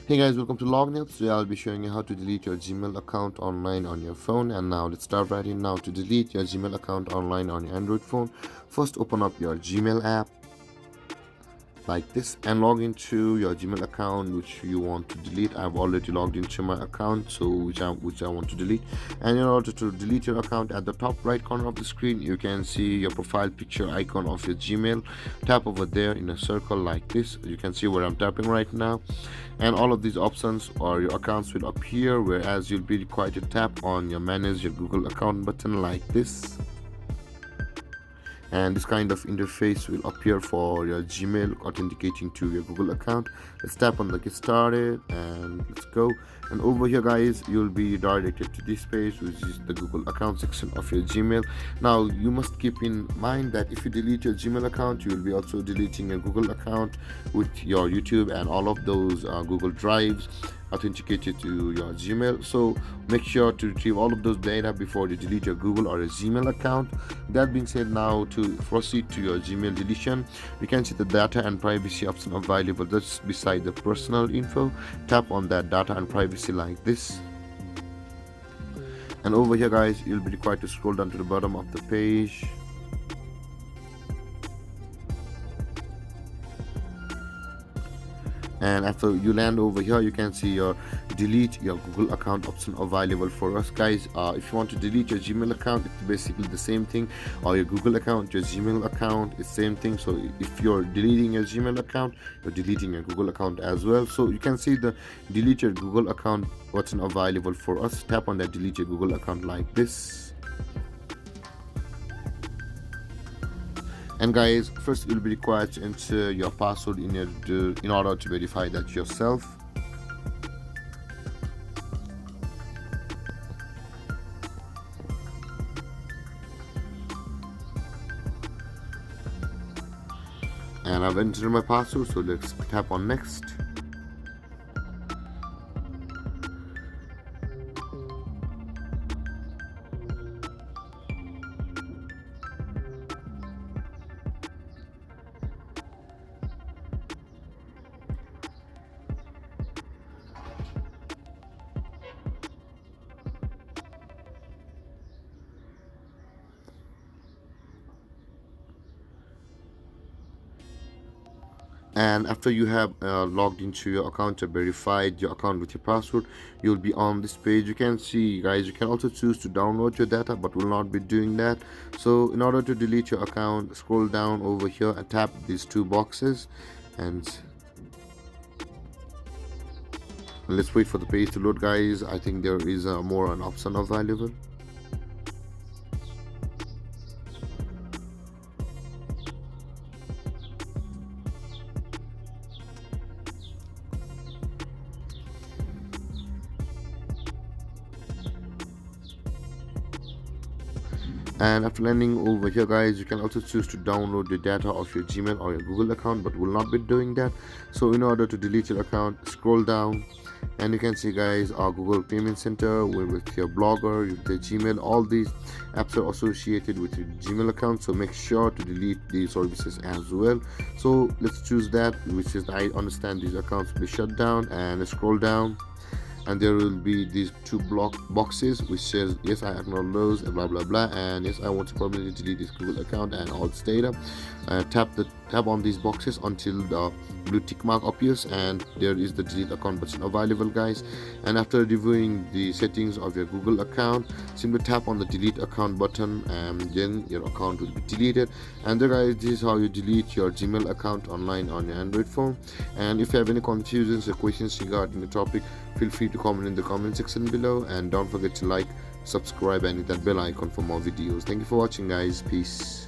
Hey guys, welcome to Lognail. Today I'll be showing you how to delete your Gmail account online on your phone. And now let's start right in now. To delete your Gmail account online on your Android phone, first open up your Gmail app like this and log into your Gmail account which you want to delete. I've already logged into my account, so which I want to delete. And in order to delete your account, at the top right corner of the screen you can see your profile picture icon of your Gmail. Tap over there in a circle like this. You can see where I'm tapping right now, and all of these options or your accounts will appear, whereas you'll be required to tap on your manage your Google account button like this, and this kind of interface will appear for your Gmail authenticating to your Google account. Let's tap on the get started and let's go. And over here guys, you'll be directed to this page, which is the Google account section of your Gmail. Now you must keep in mind that if you delete your Gmail account, you will be also deleting your Google account with your YouTube and all of those Google drives authenticated to your Gmail. So make sure to retrieve all of those data before you delete your Google or your Gmail account. That being said, now to proceed to your Gmail deletion, you can see the data and privacy option available just beside the personal info. Tap on that data and privacy like this, and over here guys, you'll be required to scroll down to the bottom of the page. And after you land over here, you can see your delete your Google account option available for us guys. If you want to delete your Gmail account, it's basically the same thing, or your Google account, your Gmail account is same thing. So if you're deleting your Gmail account, you're deleting your Google account as well. So you can see the delete your Google account button available for us. Tap on that delete your Google account like this. And guys, first you'll be required to enter your password in order to verify that yourself. And I've entered my password, so let's tap on next. And after you have logged into your account and verified your account with your password, you'll be on this page. You can see guys, you can also choose to download your data, but will not be doing that. So in order to delete your account, scroll down over here and tap these two boxes, and let's wait for the page to load guys. I think there is more an option available. And after landing over here guys, you can also choose to download the data of your Gmail or your Google account, but will not be doing that. So in order to delete your account, scroll down and you can see guys, our Google Payment Center with your Blogger, with your Gmail, all these apps are associated with your Gmail account, so make sure to delete these services as well. So let's choose that, which is I understand these accounts will be shut down, and scroll down and there will be these two block boxes which says yes I acknowledge blah blah blah, and yes I want to permanently delete this Google account and all this data. Tap on these boxes until the blue tick mark appears, and there is the delete account button available guys. And after reviewing the settings of your Google account, simply tap on the delete account button and then your account will be deleted. And there guys, this is how you delete your Gmail account online on your Android phone. And if you have any confusions or questions regarding the topic, feel free to comment in the comment section below, and don't forget to like, subscribe and hit that bell icon for more videos. Thank you for watching guys. Peace.